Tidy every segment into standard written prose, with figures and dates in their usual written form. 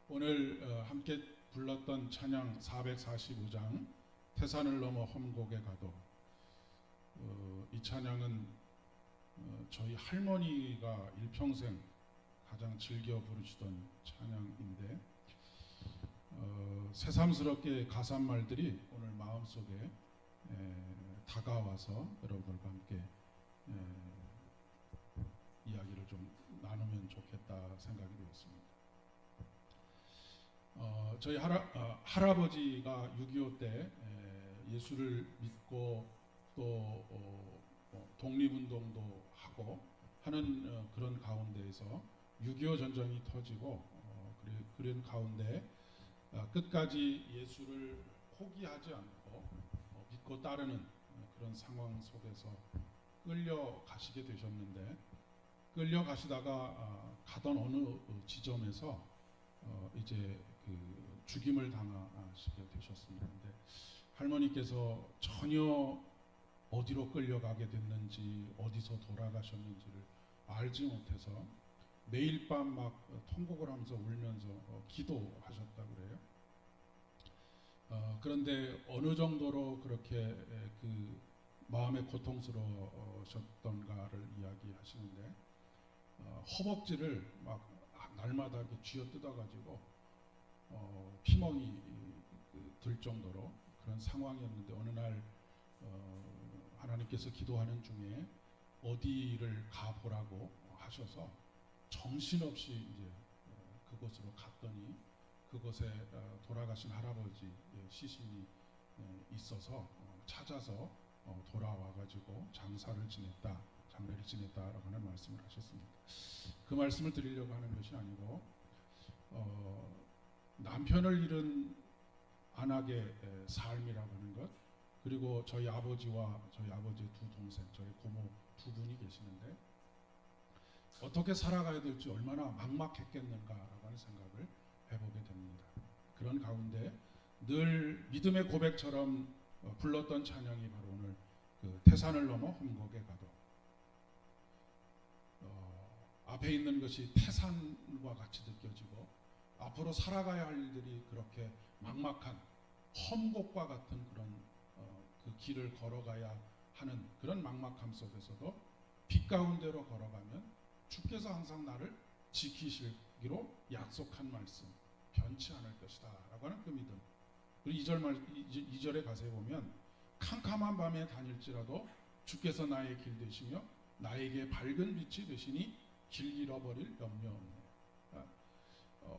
오늘 함께 불렀던 찬양 445장 태산을 넘어 험곡에 가도, 이 찬양은 저희 할머니가 일평생 가장 즐겨 부르시던 찬양인데, 새삼스럽게 가사말들이 오늘 마음속에 다가와서 여러분들과 함께 이야기를 좀 나누면 좋겠다 생각이 되었습니다. 저희 할아버지가 6.25 때 예수를 믿고 또 독립운동도 하고 하는 그런 가운데에서 6.25 전쟁이 터지고 그런 가운데 끝까지 예수를 포기하지 않고 믿고 따르는 그런 상황 속에서 끌려가시게 되셨는데, 끌려가시다가 가던 어느 지점에서 이제 그 죽임을 당하시게 되셨습니다. 근데 할머니께서 전혀 어디로 끌려가게 됐는지 어디서 돌아가셨는지를 알지 못해서 매일 밤 막 통곡을 하면서 울면서 기도하셨다고 그래요. 그런데 어느 정도로 그렇게 그 마음에 고통스러우셨던가를 이야기하시는데, 허벅지를 막 날마다 이렇게 쥐어뜯어가지고 피멍이 들 정도로 그런 상황이었는데, 어느 날 하나님께서 기도하는 중에 어디를 가보라고 하셔서 정신없이 이제 그곳으로 갔더니 그곳에 돌아가신 할아버지 시신이 있어서 찾아서 돌아와가지고 장례를 지냈다라고 하는 말씀을 하셨습니다. 그 말씀을 드리려고 하는 것이 아니고, 남편을 잃은 안악의 삶이라고 하는 것, 그리고 저희 아버지와 저희 아버지의 두 동생, 저희 고모 두 분이 계시는데 어떻게 살아가야 될지 얼마나 막막했겠는가라고 하는 생각을 해보게 됩니다. 그런 가운데 늘 믿음의 고백처럼 불렀던 찬양이 바로 오늘 그 태산을 넘어 험곡에 가도, 앞에 있는 것이 태산과 같이 느껴지고 앞으로 살아가야 할 일들이 그렇게 막막한 험곡과 같은 그런 그 길을 걸어가야 하는 그런 막막함 속에서도 빛 가운데로 걸어가면 주께서 항상 나를 지키시기로 약속한 말씀, 변치 않을 것이다 라고 하는 그 믿음. 그리고 2절의 가사에 보면 캄캄한 밤에 다닐지라도 주께서 나의 길 되시며 나에게 밝은 빛이 되시니 길 잃어버릴 염려 없네.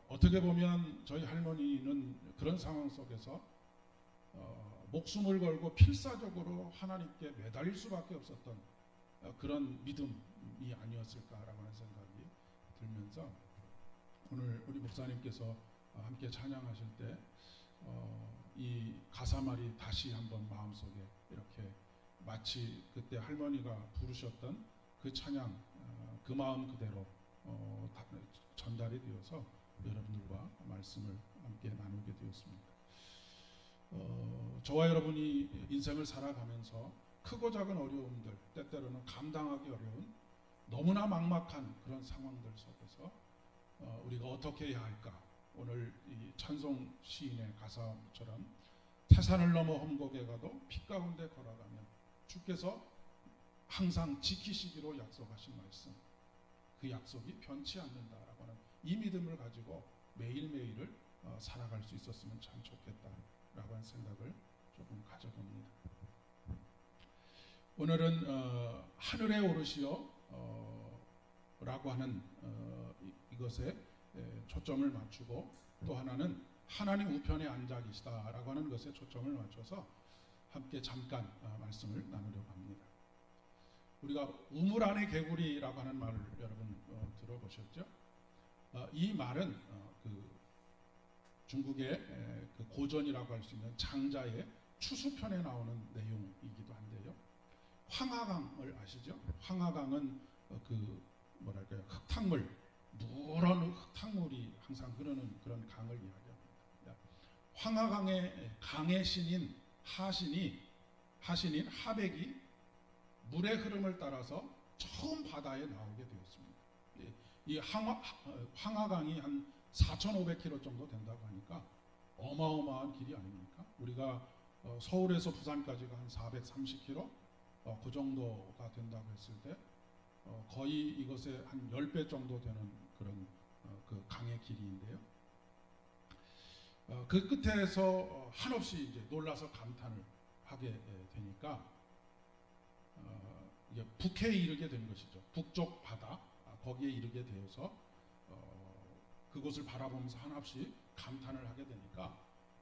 어떻게 보면 저희 할머니는 그런 상황 속에서 목숨을 걸고 필사적으로 하나님께 매달릴 수밖에 없었던 그런 믿음이 아니었을까라고 하는 생각이 들면서, 오늘 우리 목사님께서 함께 찬양하실 때 이 가사말이 다시 한번 마음속에 이렇게 마치 그때 할머니가 부르셨던 그 찬양, 그 마음 그대로 전달이 되어서 여러분들과 말씀을 함께 나누게 되었습니다. 저와 여러분이 인생을 살아가면서 크고 작은 어려움들, 때때로는 감당하기 어려운 너무나 막막한 그런 상황들 속에서 우리가 어떻게 해야 할까? 오늘 이 찬송 시인의 가사처럼 태산을 넘어 험곡에 가도 빛 가운데 걸어가면 주께서 항상 지키시기로 약속하신 말씀, 그 약속이 변치 않는다라고 하는 이 믿음을 가지고 매일매일을 살아갈 수 있었으면 참 좋겠다라고 하는 생각을 조금 가져봅니다. 오늘은 하늘에 오르시어 라고 하는 이것에 초점을 맞추고, 또 하나는 하나님 우편에 앉아 계시다라고 하는 것에 초점을 맞춰서 함께 잠깐 말씀을 나누려고 합니다. 우리가 우물 안의 개구리라고 하는 말을 여러분 들어보셨죠? 이 말은 그 중국의 그 고전이라고 할 수 있는 장자의 추수편에 나오는 내용이기도 한데요. 황하강을 아시죠? 황하강은 그 뭐랄까요, 흙탕물, 누런 흙탕물이 항상 흐르는 그런 강을 이야기합니다. 황하강의 강의 신인 하신인 하백이 물의 흐름을 따라서 처음 바다에 나오게 되었습니다. 이 황하강이 한 4,500km 정도 된다고 하니까 어마어마한 길이 아닙니까? 우리가 서울에서 부산까지가 한 430km 그 정도가 된다고 했을 때 거의 이것의 한 10배 정도 되는 그런 그 강의 길이인데요. 그 끝에서 한없이 이제 놀라서 감탄을 하게 되니까 이제 북해에 이르게 된 것이죠. 북쪽 바다 거기에 이르게 되어서 그곳을 바라보면서 한없이 감탄을 하게 되니까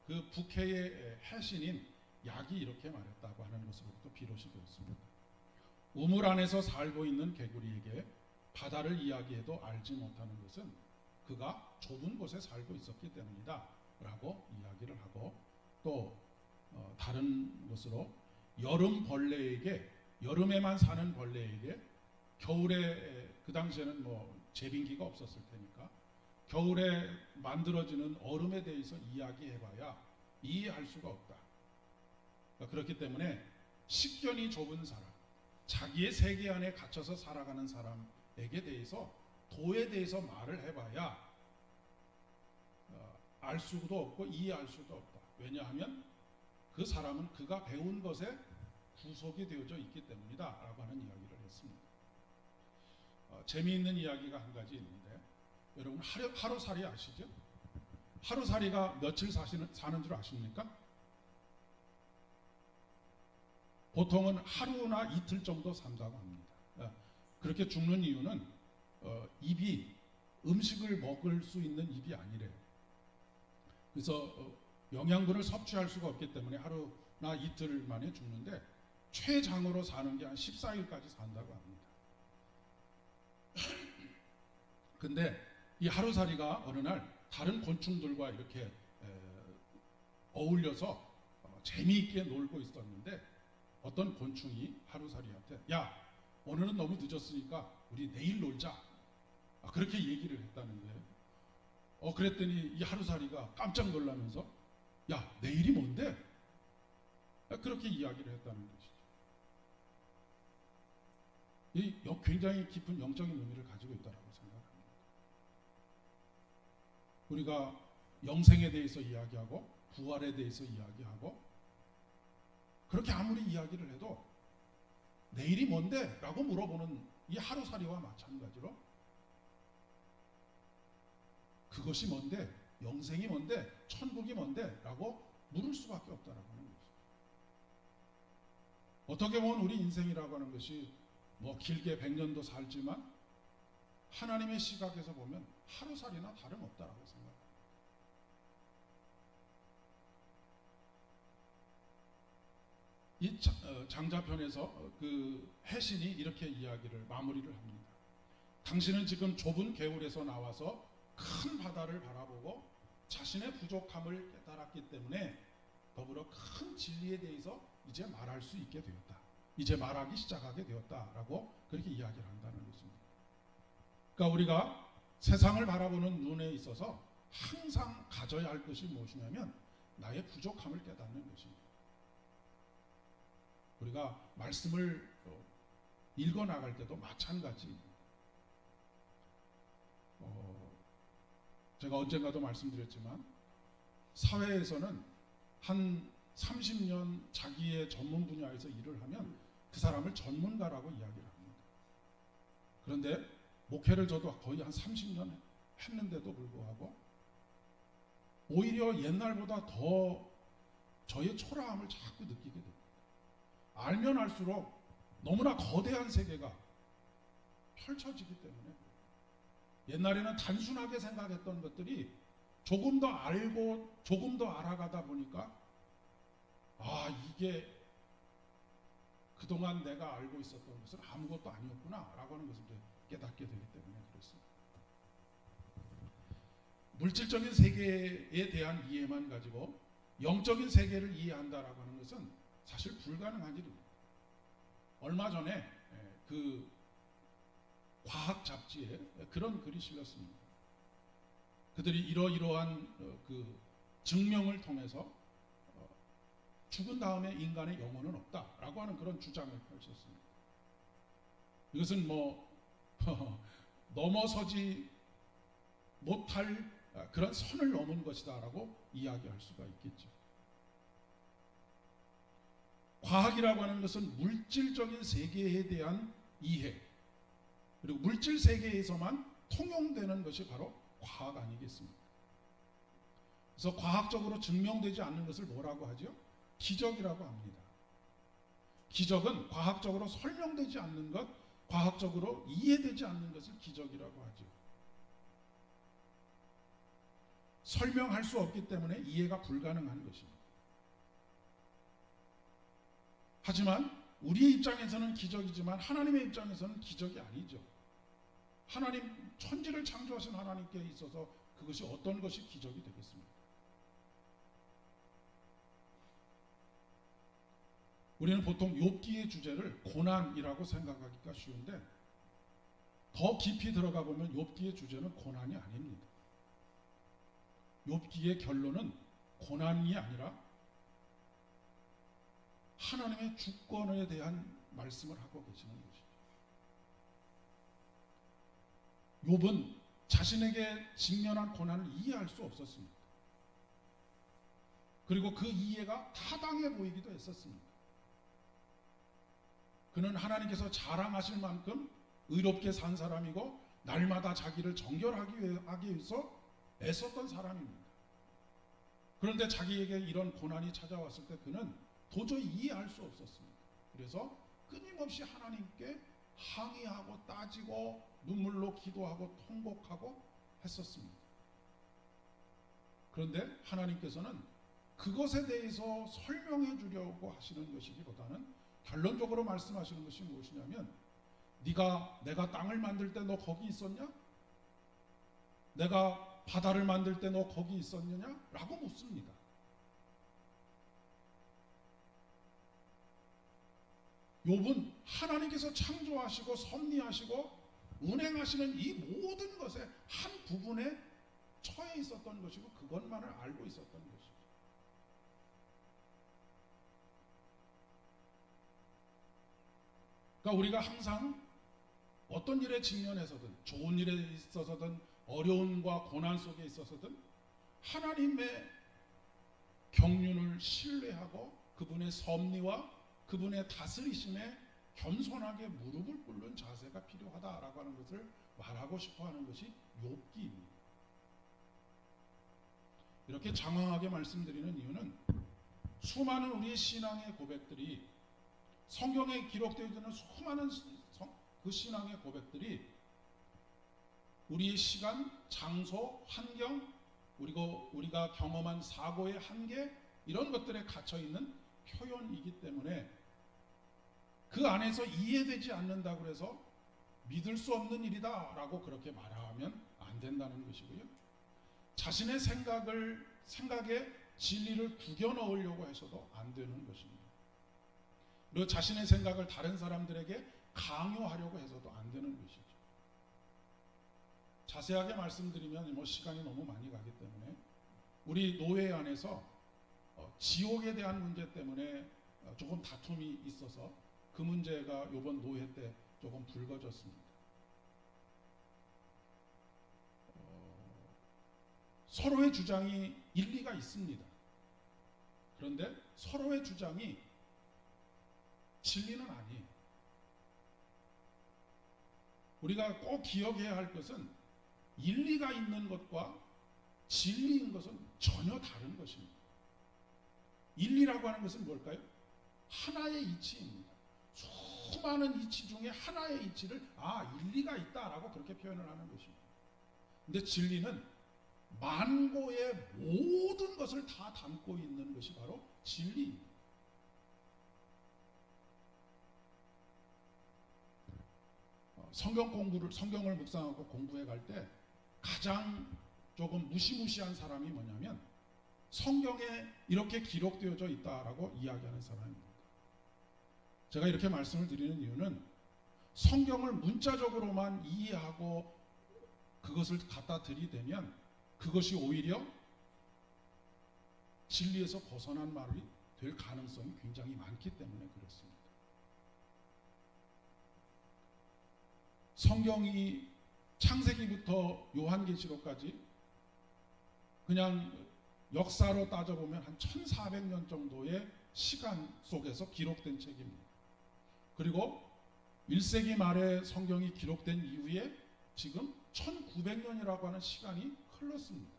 그 북해의 해신인 약이 이렇게 말했다고 하는 것으로부터 비롯이 되었습니다. 우물 안에서 살고 있는 개구리에게 바다를 이야기해도 알지 못하는 것은 그가 좁은 곳에 살고 있었기 때문이다 라고 이야기를 하고, 또 다른 것으로 여름 벌레에게, 여름에만 사는 벌레에게 겨울에, 그 당시에는 뭐 제빙기가 없었을 테니까 겨울에 만들어지는 얼음에 대해서 이야기해봐야 이해할 수가 없다. 그렇기 때문에 식견이 좁은 사람, 자기의 세계 안에 갇혀서 살아가는 사람에게 대해서, 도에 대해서 말을 해봐야 알 수도 없고 이해할 수도 없다. 왜냐하면 그 사람은 그가 배운 것에 구속이 되어져 있기 때문이다 라고 하는 이야기를 했습니다. 재미있는 이야기가 한 가지 있는데, 여러분 하루살이 아시죠? 하루살이가 며칠 사는 줄 아십니까? 보통은 하루나 이틀 정도 산다고 합니다. 그렇게 죽는 이유는 입이, 음식을 먹을 수 있는 입이 아니래요. 그래서 영양분을 섭취할 수가 없기 때문에 하루나 이틀 만에 죽는데, 최장으로 사는 게 한 14일까지 산다고 합니다. 근데 이 하루살이가 어느 날 다른 곤충들과 이렇게 어울려서 재미있게 놀고 있었는데, 어떤 곤충이 하루살이한테 야, 오늘은 너무 늦었으니까 우리 내일 놀자, 그렇게 얘기를 했다는 거예요. 그랬더니 이 하루살이가 깜짝 놀라면서 야, 내일이 뭔데? 그렇게 이야기를 했다는 것이죠. 이 굉장히 깊은 영적인 의미를 가지고 있다고 생각합니다. 우리가 영생에 대해서 이야기하고 부활에 대해서 이야기하고, 그렇게 아무리 이야기를 해도 내일이 뭔데? 라고 물어보는 이 하루살이와 마찬가지로 그것이 뭔데? 영생이 뭔데? 천국이 뭔데? 라고 물을 수밖에 없다라고 하는 거죠. 어떻게 보면 우리 인생이라고 하는 것이 뭐 길게 100년도 살지만 하나님의 시각에서 보면 하루살이나 다름없다라고 생각합니다. 이 장자편에서 그 해신이 이렇게 이야기를 마무리를 합니다. 당신은 지금 좁은 개울에서 나와서 큰 바다를 바라보고 자신의 부족함을 깨달았기 때문에 더불어 큰 진리에 대해서 이제 말할 수 있게 되었다. 이제 말하기 시작하게 되었다라고 그렇게 이야기를 한다는 것입니다. 그러니까 우리가 세상을 바라보는 눈에 있어서 항상 가져야 할 것이 무엇이냐면 나의 부족함을 깨닫는 것입니다. 우리가 말씀을 읽어 나갈 때도 마찬가지. 제가 언젠가도 말씀드렸지만 사회에서는 한 30년 자기의 전문 분야에서 일을 하면 그 사람을 전문가라고 이야기를 합니다. 그런데 목회를 저도 거의 한 30년 했는데도 불구하고 오히려 옛날보다 더 저의 초라함을 자꾸 느끼게 됩니다. 알면 알수록 너무나 거대한 세계가 펼쳐지기 때문에, 옛날에는 단순하게 생각했던 것들이 조금 더 알고 조금 더 알아가다 보니까 이게 그동안 내가 알고 있었던 것은 아무것도 아니었구나 라고 하는 것을 깨닫게 되기 때문에 그렇습니다. 물질적인 세계에 대한 이해만 가지고 영적인 세계를 이해한다라고 하는 것은 사실 불가능한 일입니다. 얼마 전에 그 과학 잡지에 그런 글이 실렸습니다. 그들이 이러이러한 그 증명을 통해서 죽은 다음에 인간의 영혼은 없다라고 하는 그런 주장을 펼쳤습니다. 이것은 뭐 넘어서지 못할 그런 선을 넘은 것이다라고 이야기할 수가 있겠죠. 과학이라고 하는 것은 물질적인 세계에 대한 이해, 그리고 물질 세계에서만 통용되는 것이 바로 과학 아니겠습니까? 그래서 과학적으로 증명되지 않는 것을 뭐라고 하죠? 기적이라고 합니다. 기적은 과학적으로 설명되지 않는 것, 과학적으로 이해되지 않는 것을 기적이라고 하죠. 설명할 수 없기 때문에 이해가 불가능한 것입니다. 하지만 우리의 입장에서는 기적이지만 하나님의 입장에서는 기적이 아니죠. 하나님, 천지를 창조하신 하나님께 있어서 그것이 어떤 것이 기적이 되겠습니까? 우리는 보통 욥기의 주제를 고난이라고 생각하기가 쉬운데, 더 깊이 들어가 보면 욥기의 주제는 고난이 아닙니다. 욥기의 결론은 고난이 아니라 하나님의 주권에 대한 말씀을 하고 계시는 것이죠. 욥은 자신에게 직면한 고난을 이해할 수 없었습니다. 그리고 그 이해가 타당해 보이기도 했었습니다. 그는 하나님께서 자랑하실 만큼 의롭게 산 사람이고 날마다 자기를 정결하기 위해서 애썼던 사람입니다. 그런데 자기에게 이런 고난이 찾아왔을 때 그는 도저히 이해할 수 없었습니다. 그래서 끊임없이 하나님께 항의하고 따지고 눈물로 기도하고 통곡하고 했었습니다. 그런데 하나님께서는 그것에 대해서 설명해 주려고 하시는 것이기보다는 결론적으로 말씀하시는 것이 무엇이냐면, 내가 땅을 만들 때 너 거기 있었냐? 내가 바다를 만들 때 너 거기 있었느냐? 라고 묻습니다. 욥은 하나님께서 창조하시고 섭리하시고 운행하시는 이 모든 것의 한 부분에 처해 있었던 것이고 그것만을 알고 있었던 것이죠. 그러니까 우리가 항상 어떤 일에 직면해서든, 좋은 일에 있어서든 어려움과 고난 속에 있어서든 하나님의 경륜을 신뢰하고 그분의 섭리와 그분의 다스리심에 겸손하게 무릎을 꿇는 자세가 필요하다라고 하는 것을 말하고 싶어하는 것이 욥기입니다. 이렇게 장황하게 말씀드리는 이유는 수많은 우리의 신앙의 고백들이, 성경에 기록되어 있는 수많은 그 신앙의 고백들이 우리의 시간, 장소, 환경, 그리고 우리가 경험한 사고의 한계, 이런 것들에 갇혀 있는 표현이기 때문에 그 안에서 이해되지 않는다고 해서 믿을 수 없는 일이다 라고 그렇게 말하면 안 된다는 것이고요. 자신의 생각에 진리를 구겨 넣으려고 해서도 안 되는 것입니다. 그리고 자신의 생각을 다른 사람들에게 강요하려고 해서도 안 되는 것이죠. 자세하게 말씀드리면 시간이 너무 많이 가기 때문에 우리 노회 안에서 지옥에 대한 문제 때문에 조금 다툼이 있어서 그 문제가 이번 노회 때 조금 불거졌습니다. 서로의 주장이 일리가 있습니다. 그런데 서로의 주장이 진리는 아니에요. 우리가 꼭 기억해야 할 것은 일리가 있는 것과 진리인 것은 전혀 다른 것입니다. 일리라고 하는 것은 뭘까요? 하나의 이치입니다. 수많은 이치 중에 하나의 이치를 일리가 있다라고 그렇게 표현을 하는 것입니다. 근데 진리는 만고의 모든 것을 다 담고 있는 것이 바로 진리입니다. 성경을 묵상하고 공부해 갈 때 가장 조금 무시무시한 사람이 뭐냐면 성경에 이렇게 기록되어져 있다라고 이야기하는 사람입니다. 제가 이렇게 말씀을 드리는 이유는 성경을 문자적으로만 이해하고 그것을 갖다 들이대면 그것이 오히려 진리에서 벗어난 말이 될 가능성이 굉장히 많기 때문에 그렇습니다. 성경이 창세기부터 요한계시록까지 그냥 역사로 따져보면 한 1400년 정도의 시간 속에서 기록된 책입니다. 그리고 1세기 말에 성경이 기록된 이후에 지금 1900년이라고 하는 시간이 흘렀습니다.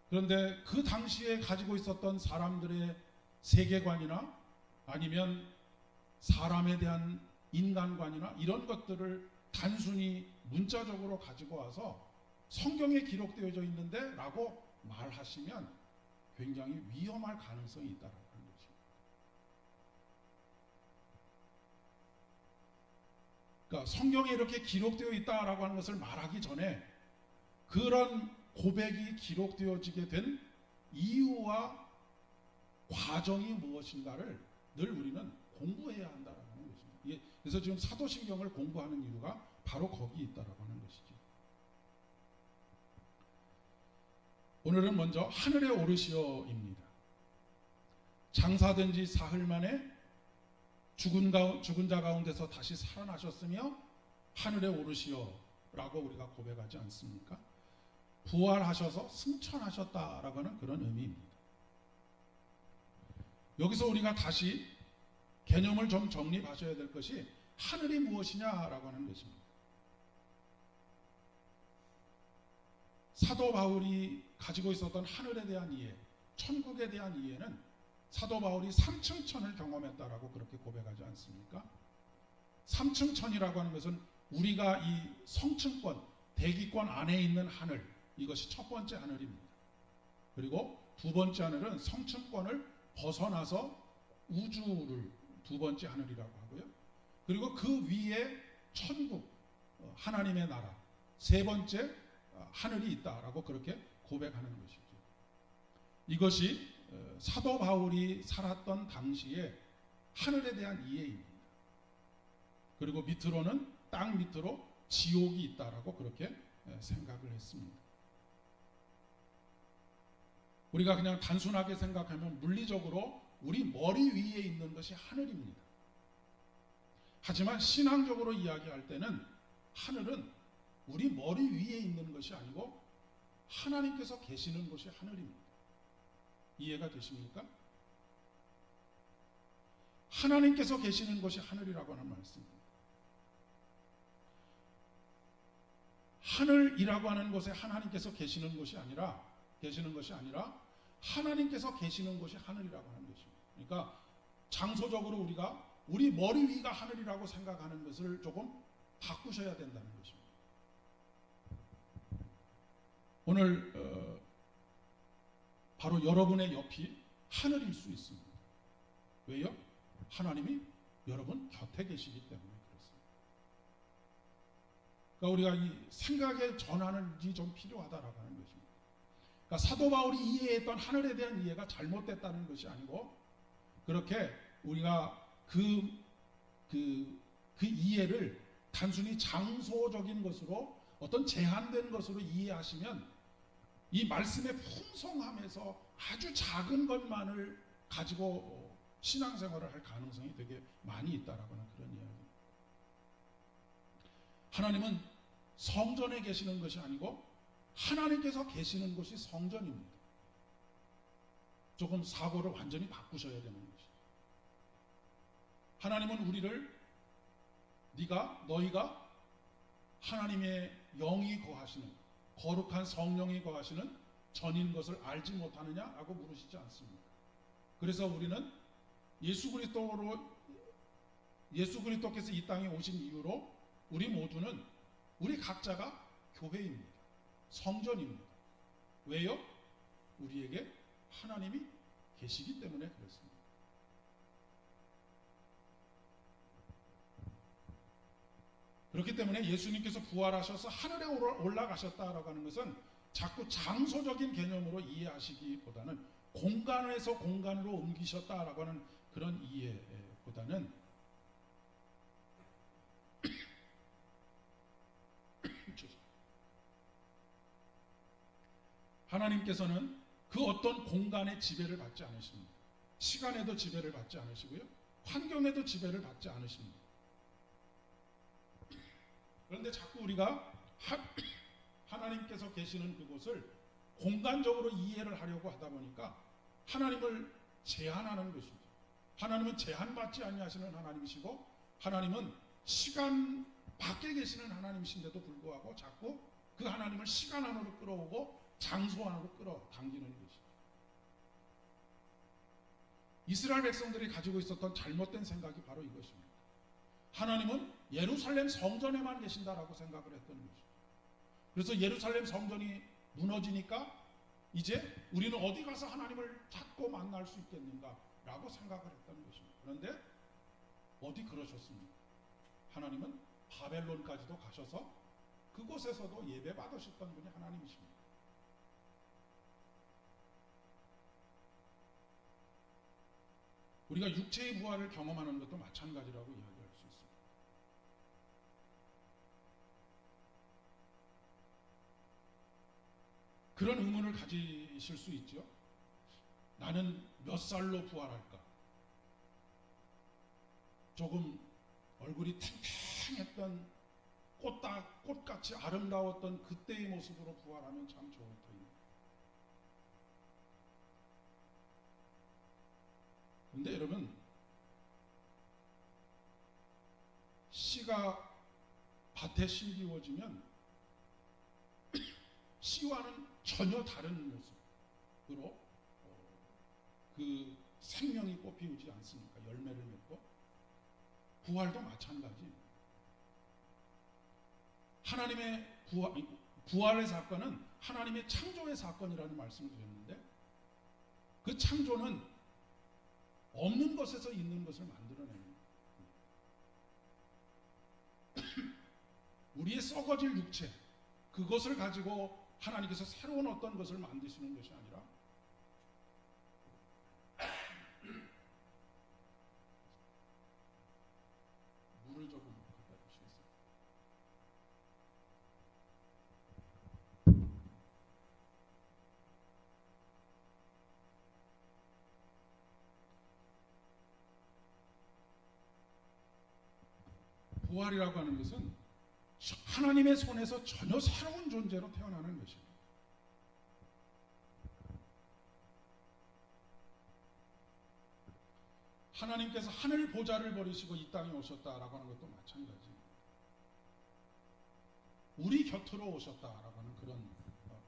그런데 그 당시에 가지고 있었던 사람들의 세계관이나 아니면 사람에 대한 인간관이나 이런 것들을 단순히 문자적으로 가지고 와서 성경에 기록되어져 있는데 라고 말하시면 굉장히 위험할 가능성이 있다라고 하는 것입니다. 그러니까 성경에 이렇게 기록되어 있다라고 하는 것을 말하기 전에 그런 고백이 기록되어지게 된 이유와 과정이 무엇인가를 늘 우리는 공부해야 한다라는 것입니다. 그래서 지금 사도신경을 공부하는 이유가 바로 거기 있다라고 하는 것이죠. 오늘은 먼저 하늘에 오르시어입니다. 장사된 지 사흘 만에 죽은 자 가운데서 다시 살아나셨으며 하늘에 오르시어라고 우리가 고백하지 않습니까? 부활하셔서 승천하셨다라고 하는 그런 의미입니다. 여기서 우리가 다시 개념을 좀 정립하셔야 될 것이 하늘이 무엇이냐라고 하는 것입니다. 사도 바울이 가지고 있었던 하늘에 대한 이해, 천국에 대한 이해는 사도 바울이 3층 천을 경험했다라고 그렇게 고백하지 않습니까? 3층 천이라고 하는 것은 우리가 이 성층권, 대기권 안에 있는 하늘, 이것이 첫 번째 하늘입니다. 그리고 두 번째 하늘은 성층권을 벗어나서 우주를 두 번째 하늘이라고 하고요. 그리고 그 위에 천국, 하나님의 나라, 세 번째 하늘이 있다라고 그렇게 고백하는 것이죠. 이것이 사도 바울이 살았던 당시에 하늘에 대한 이해입니다. 그리고 밑으로는 땅 밑으로 지옥이 있다라고 그렇게 생각을 했습니다. 우리가 그냥 단순하게 생각하면 물리적으로 우리 머리 위에 있는 것이 하늘입니다. 하지만 신앙적으로 이야기할 때는 하늘은 우리 머리 위에 있는 것이 아니고 하나님께서 계시는 곳이 하늘입니다. 이해가 되십니까? 하나님께서 계시는 곳이 하늘이라고 하는 말씀입니다. 하늘이라고 하는 곳에 하나님께서 계시는 것이 아니라 하나님께서 계시는 곳이 하늘이라고 하는 것입니다. 그러니까 장소적으로 우리가 우리 머리 위가 하늘이라고 생각하는 것을 조금 바꾸셔야 된다는 것입니다. 오늘 바로 여러분의 옆이 하늘일 수 있습니다. 왜요? 하나님이 여러분 곁에 계시기 때문에 그렇습니다. 그러니까 우리가 이 생각의 전환이 좀 필요하다라고 하는 것입니다. 그러니까 사도 바울이 이해했던 하늘에 대한 이해가 잘못됐다는 것이 아니고 그렇게 우리가 그 이해를 단순히 장소적인 것으로 어떤 제한된 것으로 이해하시면 이 말씀의 풍성함에서 아주 작은 것만을 가지고 신앙생활을 할 가능성이 되게 많이 있다라고 하는 그런 이야기입니다. 하나님은 성전에 계시는 것이 아니고 하나님께서 계시는 곳이 성전입니다. 조금 사고를 완전히 바꾸셔야 되는 것이죠. 하나님은 우리를 너희가 하나님의 영이 거하시는 거룩한 성령이 거하시는 전인 것을 알지 못하느냐라고 물으시지 않습니다. 그래서 우리는 예수 그리스도께서 이 땅에 오신 이후로 우리 모두는 우리 각자가 교회입니다. 성전입니다. 왜요? 우리에게 하나님이 계시기 때문에 그렇습니다. 그렇기 때문에 예수님께서 부활하셔서 하늘에 올라가셨다라고 하는 것은 자꾸 장소적인 개념으로 이해하시기보다는 공간에서 공간으로 옮기셨다라고 하는 그런 이해보다는 하나님께서는 그 어떤 공간의 지배를 받지 않으십니다. 시간에도 지배를 받지 않으시고요. 환경에도 지배를 받지 않으십니다. 그런데 자꾸 우리가 하나님께서 계시는 그곳을 공간적으로 이해를 하려고 하다 보니까 하나님을 제한하는 것이죠. 하나님은 제한받지 아니하시는 하나님이시고 하나님은 시간 밖에 계시는 하나님이신데도 불구하고 자꾸 그 하나님을 시간 안으로 끌어오고 장소 안으로 끌어당기는 것이죠. 이스라엘 백성들이 가지고 있었던 잘못된 생각이 바로 이것입니다. 하나님은 예루살렘 성전에만 계신다라고 생각을 했던 것이죠. 그래서 예루살렘 성전이 무너지니까 이제 우리는 어디 가서 하나님을 찾고 만날 수 있겠는가라고 생각을 했던 것입니다. 그런데 어디 그러셨습니까? 하나님은 바벨론까지도 가셔서 그곳에서도 예배 받으셨던 분이 하나님이십니다. 우리가 육체의 부활을 경험하는 것도 마찬가지라고 이야기할 수 있습니다. 그런 의문을 가지실 수 있죠. 나는 몇 살로 부활할까? 조금 얼굴이 탱탱했던 꽃같이 아름다웠던 그때의 모습으로 부활하면 참 좋을 텐데. 근데 여러분, 씨가 밭에 심기워지면 씨와는 전혀 다른 모습으로 그 생명이 꽃피우지 않습니까? 열매를 맺고. 부활도 마찬가지입니다. 하나님의 부활의 사건은 하나님의 창조의 사건이라는 말씀을 드렸는데, 그 창조는 없는 것에서 있는 것을 만들어내는 거예요. 우리의 썩어질 육체, 그것을 가지고 하나님께서 새로운 어떤 것을 만드시는 것이 아니라 물을 조금 갖다 주시겠어요? 부활이라고 하는 것은 하나님의 손에서 전혀 새로운 존재로 태어나는 것입니다. 하나님께서 하늘 보좌를 버리시고 이 땅에 오셨다라고 하는 것도 마찬가지입니다. 우리 곁으로 오셨다라고 하는 그런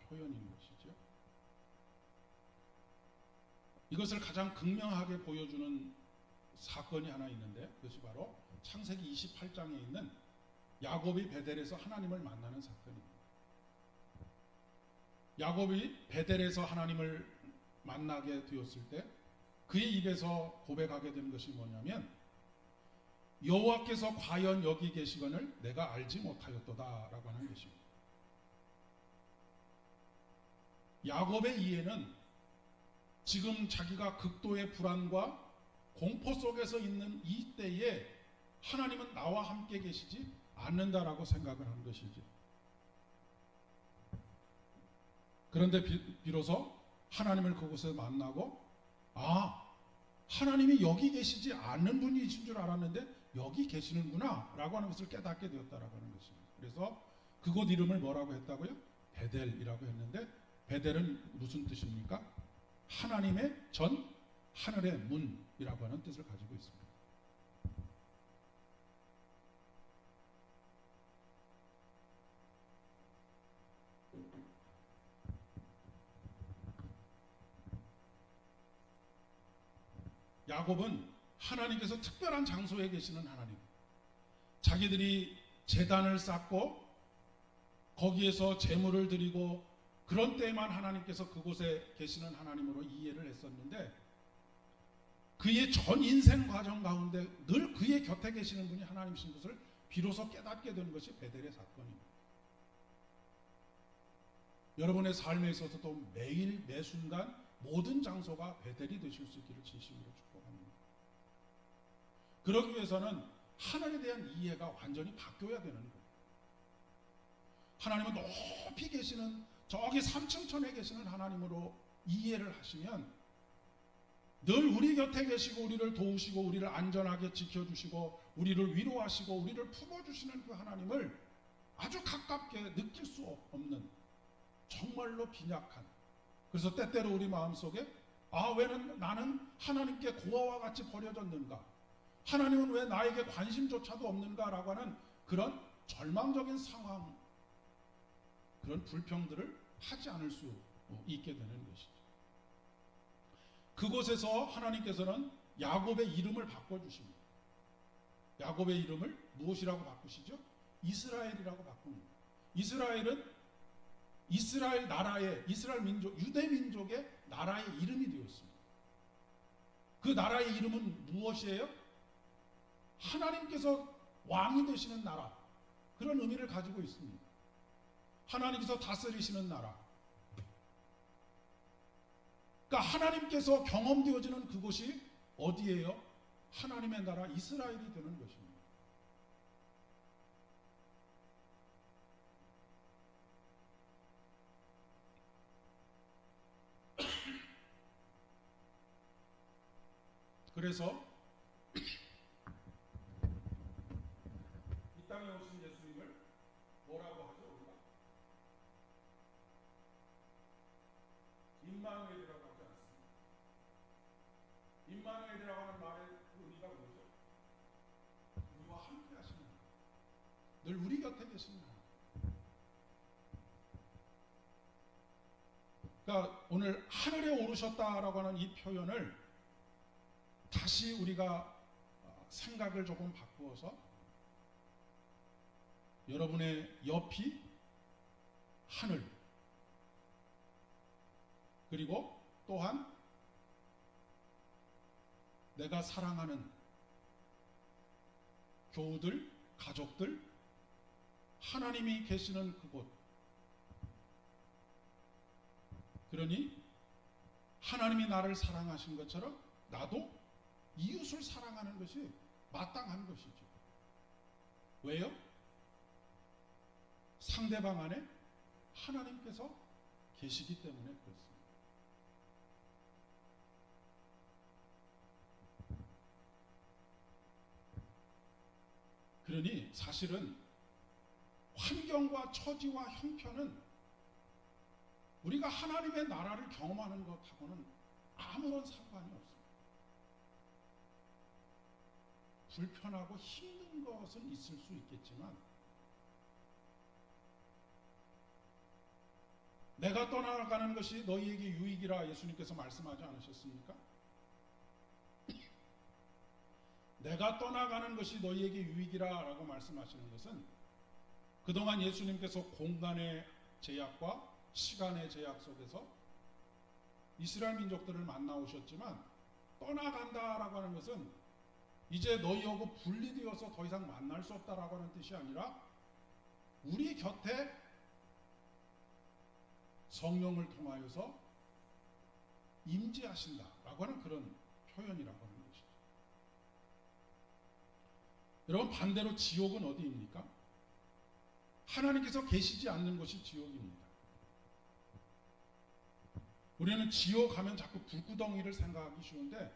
표현인 것이죠. 이것을 가장 극명하게 보여주는 사건이 하나 있는데, 그것이 바로 창세기 28장에 있는 야곱이 베델에서 하나님을 만나는 사건입니다. 야곱이 베델에서 하나님을 만나게 되었을 때 그의 입에서 고백하게 된 것이 뭐냐면, 여호와께서 과연 여기 계시거늘 내가 알지 못하였도다라고 하는 것입니다. 야곱의 이해는 지금 자기가 극도의 불안과 공포 속에서 있는 이 때에 하나님은 나와 함께 계시지 않는다라고 생각을 한 것이죠. 그런데 비로소 하나님을 그곳에 만나고, 하나님이 여기 계시지 않는 분이신 줄 알았는데 여기 계시는구나 라고 하는 것을 깨닫게 되었다라고 하는 것입니다. 그래서 그곳 이름을 뭐라고 했다고요? 베델이라고 했는데, 베델은 무슨 뜻입니까? 하나님의 전, 하늘의 문이라고 하는 뜻을 가지고 있습니다. 야곱은 하나님께서 특별한 장소에 계시는 하나님, 자기들이 제단을 쌓고 거기에서 제물을 드리고 그런 때에만 하나님께서 그곳에 계시는 하나님으로 이해를 했었는데, 그의 전 인생 과정 가운데 늘 그의 곁에 계시는 분이 하나님이신 것을 비로소 깨닫게 된 것이 베델의 사건입니다. 여러분의 삶에 있어서도 매일 매순간 모든 장소가 베델이 되실 수 있기를 진심으로 축복합니다. 그러기 위해서는 하나님에 대한 이해가 완전히 바뀌어야 되는 거예요. 하나님은 높이 계시는 저기 삼층천에 계시는 하나님으로 이해를 하시면 늘 우리 곁에 계시고 우리를 도우시고 우리를 안전하게 지켜주시고 우리를 위로하시고 우리를 품어주시는 그 하나님을 아주 가깝게 느낄 수 없는 정말로 빈약한, 그래서 때때로 우리 마음속에 왜 나는 하나님께 고아와 같이 버려졌는가, 하나님은 왜 나에게 관심조차도 없는가라고 하는 그런 절망적인 상황, 그런 불평들을 하지 않을 수 있게 되는 것이죠. 그곳에서 하나님께서는 야곱의 이름을 바꿔주십니다. 야곱의 이름을 무엇이라고 바꾸시죠? 이스라엘이라고 바꿉니다. 이스라엘은 이스라엘 나라의, 이스라엘 민족, 유대 민족의 나라의 이름이 되었습니다. 그 나라의 이름은 무엇이에요? 하나님께서 왕이 되시는 나라, 그런 의미를 가지고 있습니다. 하나님께서 다스리시는 나라. 그러니까 하나님께서 경험되어지는 그곳이 어디예요? 하나님의 나라 이스라엘이 되는 것입니다. 그래서 이 땅에 오신 예수님을 뭐라고 하죠? 우리가 임마누엘이라고 하지 않습니다. 임마누엘이라고 하는 말의 의미가 뭐죠? 우리와 함께 하시는 하나님, 늘 우리 곁에 계시는 하나님. 그러니까 오늘 하늘에 오르셨다라고 하는 이 표현을 다시 우리가 생각을 조금 바꾸어서 여러분의 옆이 하늘, 그리고 또한 내가 사랑하는 교우들, 가족들, 하나님이 계시는 그곳, 그러니 하나님이 나를 사랑하신 것처럼 나도 이웃을 사랑하는 것이 마땅한 것이죠. 왜요? 상대방 안에 하나님께서 계시기 때문에 그렇습니다. 그러니 사실은 환경과 처지와 형편은 우리가 하나님의 나라를 경험하는 것하고는 아무런 상관이 없습니다. 불편하고 힘든 것은 있을 수 있겠지만 내가 떠나가는 것이 너희에게 유익이라 예수님께서 말씀하지 않으셨습니까? 내가 떠나가는 것이 너희에게 유익이라 라고 말씀하시는 것은 그동안 예수님께서 공간의 제약과 시간의 제약 속에서 이스라엘 민족들을 만나오셨지만 떠나간다라고 하는 것은 이제 너희하고 분리되어서 더 이상 만날 수 없다라고 하는 뜻이 아니라 우리 곁에 성령을 통하여서 임재하신다라고 하는 그런 표현이라고 하는 것이죠. 여러분, 반대로 지옥은 어디입니까? 하나님께서 계시지 않는 곳이 지옥입니다. 우리는 지옥 하면 자꾸 불구덩이를 생각하기 쉬운데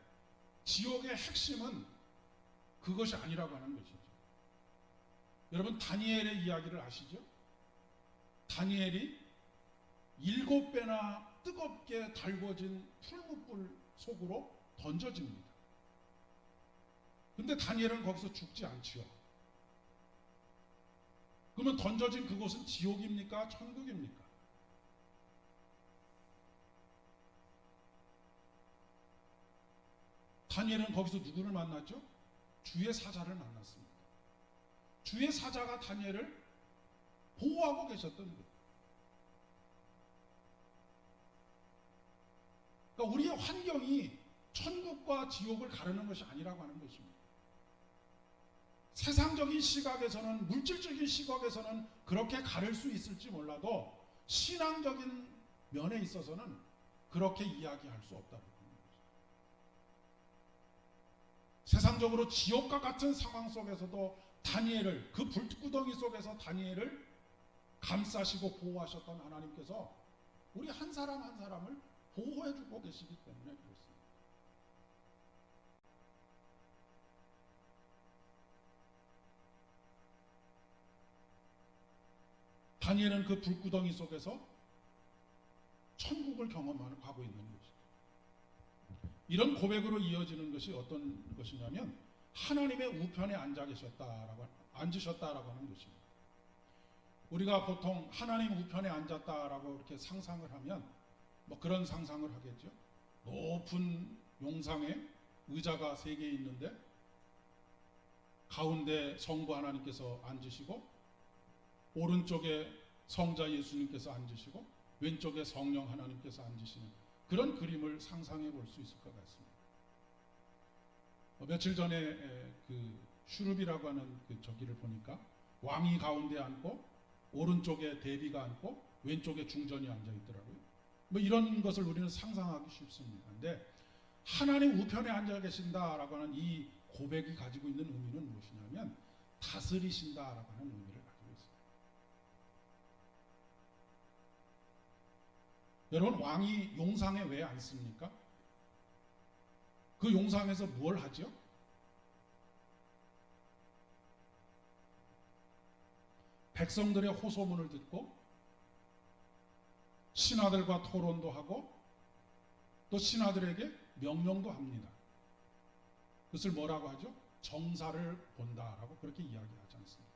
지옥의 핵심은 그것이 아니라고 하는 것이죠. 여러분, 다니엘의 이야기를 아시죠? 다니엘이 7배나 뜨겁게 달궈진 풀무불 속으로 던져집니다. 근데 다니엘은 거기서 죽지 않지요. 그러면 던져진 그곳은 지옥입니까? 천국입니까? 다니엘은 거기서 누구를 만났죠? 주의 사자를 만났습니다. 주의 사자가 다니엘을 보호하고 계셨던 거예요. 그러니까 우리의 환경이 천국과 지옥을 가르는 것이 아니라고 하는 것입니다. 세상적인 시각에서는, 물질적인 시각에서는 그렇게 가를 수 있을지 몰라도 신앙적인 면에 있어서는 그렇게 이야기할 수 없다는 거죠. 세상적으로 지옥과 같은 상황 속에서도 다니엘을, 그 불구덩이 속에서 다니엘을 감싸시고 보호하셨던 하나님께서 우리 한 사람 한 사람을 보호해주고 계시기 때문에 그렇습니다. 다니엘은 그 불구덩이 속에서 천국을 경험하고 있는 것이죠. 이런 고백으로 이어지는 것이 어떤 것이냐면 하나님의 우편에 앉으셨다라고 하는 것입니다. 우리가 보통 하나님 우편에 앉았다라고 이렇게 상상을 하면 뭐 그런 상상을 하겠죠. 높은 용상에 의자가 3개 있는데 가운데 성부 하나님께서 앉으시고 오른쪽에 성자 예수님께서 앉으시고 왼쪽에 성령 하나님께서 앉으시는 그런 그림을 상상해 볼 수 있을 것 같습니다. 며칠 전에 그 슈룹이라고 하는 그 저기를 보니까 왕이 가운데 앉고 오른쪽에 대비가 앉고 왼쪽에 중전이 앉아 있더라고요. 뭐 이런 것을 우리는 상상하기 쉽습니다. 근데 하나님 우편에 앉아 계신다라고 하는 이 고백이 가지고 있는 의미는 무엇이냐면 다스리신다라고 하는 의미를 가지고 있습니다. 여러분, 왕이 용상에 왜 앉습니까? 그 용상에서 뭘 하죠? 백성들의 호소문을 듣고 신하들과 토론도 하고 또 신하들에게 명령도 합니다. 그것을 뭐라고 하죠? 정사를 본다라고 그렇게 이야기하지 않습니까?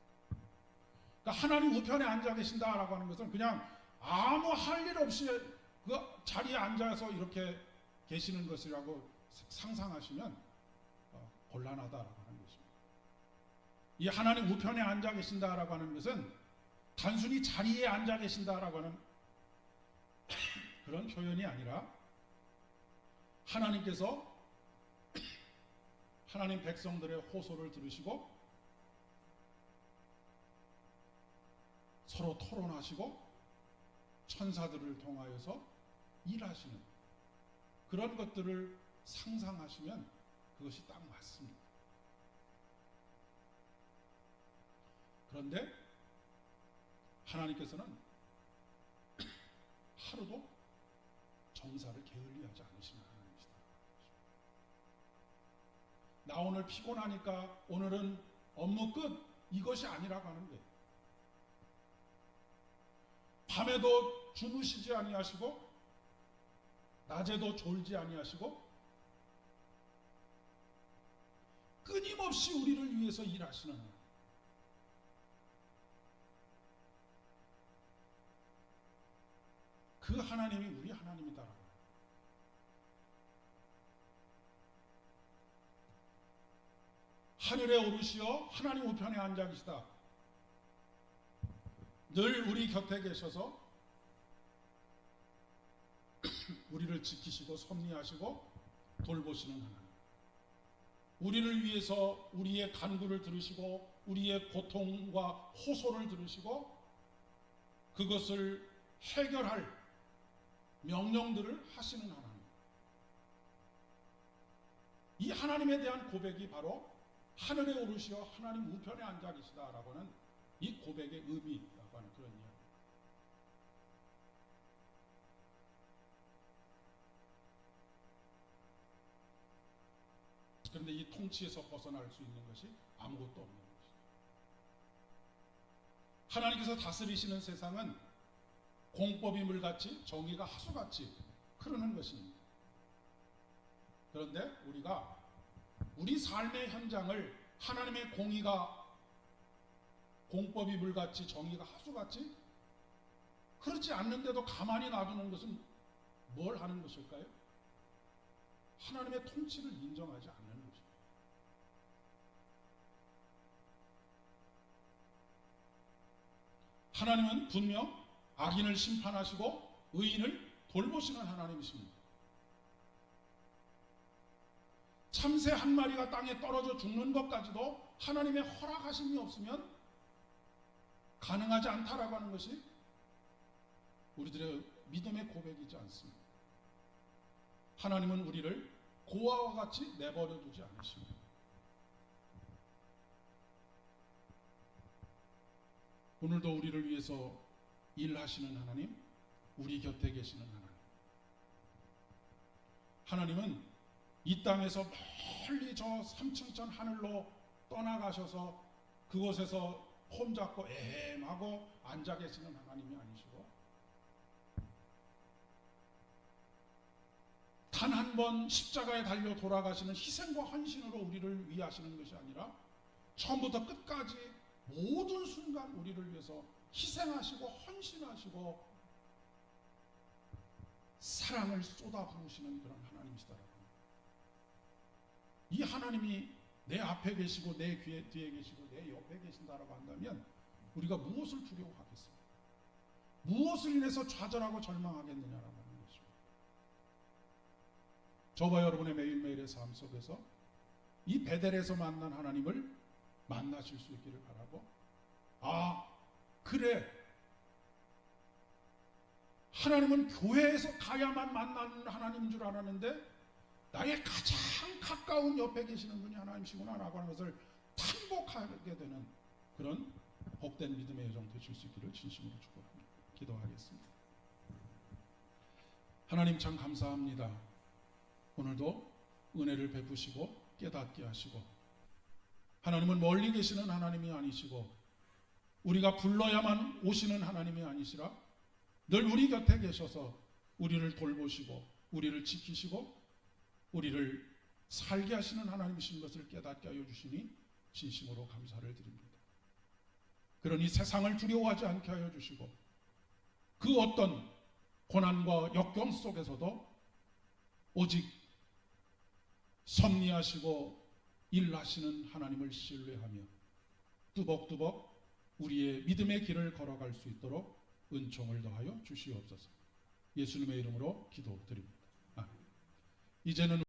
그러니까 하나님 우편에 앉아 계신다라고 하는 것은 그냥 아무 할 일 없이 그 자리에 앉아서 이렇게 계시는 것이라고 상상하시면 곤란하다라고 하는 것입니다. 이 하나님 우편에 앉아 계신다라고 하는 것은 단순히 자리에 앉아 계신다라고 하는 그런 표현이 아니라 하나님께서 하나님 백성들의 호소를 들으시고 서로 토론하시고 천사들을 통하여서 일하시는 그런 것들을 상상하시면 그것이 딱 맞습니다. 그런데 하나님께서는 하루도 정사를 게을리하지 않으시는 하나님이시다. 나 오늘 피곤하니까 오늘은 업무 끝, 이것이 아니라고 하는 거예요. 밤에도 주무시지 아니하시고 낮에도 졸지 아니하시고 끊임없이 우리를 위해서 일하시는 하나님. 그 하나님이 우리 하나님이다라고. 하늘에 오르시어 하나님 우편에 앉아 계시다. 늘 우리 곁에 계셔서 우리를 지키시고 섭리하시고 돌보시는 하나님. 우리를 위해서 우리의 간구를 들으시고 우리의 고통과 호소를 들으시고 그것을 해결할 명령들을 하시는 하나님. 이 하나님에 대한 고백이 바로 하늘에 오르시어 하나님 우편에 앉아 계시다라고 하는 이 고백의 의미라고 하는 그런 이야기. 그런데 이 통치에서 벗어날 수 있는 것이 아무것도 없는 것이죠. 하나님께서 다스리시는 세상은 공법이 물같이 정의가 하수같이 흐르는 것입니다. 그런데 우리가 우리 삶의 현장을 하나님의 공의가 공법이 물같이 정의가 하수같이 흐르지 않는데도 가만히 놔두는 것은 뭘 하는 것일까요? 하나님의 통치를 인정하지 않는 것입니다. 하나님은 분명 악인을 심판하시고 의인을 돌보시는 하나님이십니다. 참새 한 마리가 땅에 떨어져 죽는 것까지도 하나님의 허락하심이 없으면 가능하지 않다라고 하는 것이 우리들의 믿음의 고백이지 않습니다. 하나님은 우리를 고아와 같이 내버려 두지 않으십니다. 오늘도 우리를 위해서 일하시는 하나님, 우리 곁에 계시는 하나님. 하나님은 이 땅에서 멀리 저 삼층천 하늘로 떠나가셔서 그곳에서 폼 잡고 애매하고 앉아 계시는 하나님이 아니시고 단 한 번 십자가에 달려 돌아가시는 희생과 헌신으로 우리를 위하시는 것이 아니라 처음부터 끝까지 모든 순간 우리를 위해서 희생하시고 헌신하시고 사랑을 쏟아 부으시는 그런 하나님이시다라고 합니다. 이 하나님이 내 앞에 계시고 내 뒤에 계시고 내 옆에 계신다라고 한다면 우리가 무엇을 두려워하겠습니까? 무엇을 인해서 좌절하고 절망하겠느냐라고 하는 것입니다. 저와 여러분의 매일매일의 삶 속에서 이 베델에서 만난 하나님을 만나실 수 있기를 바라고, 그래, 하나님은 교회에서 가야만 만나는 하나님인 줄 알았는데 나의 가장 가까운 옆에 계시는 분이 하나님이시구나 라고 하는 것을 탄복하게 되는 그런 복된 믿음의 여정 되실 수 있기를 진심으로 축복합니다. 기도하겠습니다. 하나님 참 감사합니다. 오늘도 은혜를 베푸시고 깨닫게 하시고, 하나님은 멀리 계시는 하나님이 아니시고 우리가 불러야만 오시는 하나님이 아니시라 늘 우리 곁에 계셔서 우리를 돌보시고 우리를 지키시고 우리를 살게 하시는 하나님이신 것을 깨닫게 하여 주시니 진심으로 감사를 드립니다. 그러니 세상을 두려워하지 않게 하여 주시고 그 어떤 고난과 역경 속에서도 오직 섭리하시고 일하시는 하나님을 신뢰하며 뚜벅뚜벅 우리의 믿음의 길을 걸어갈 수 있도록 은총을 더하여 주시옵소서. 예수님의 이름으로 기도드립니다. 이제는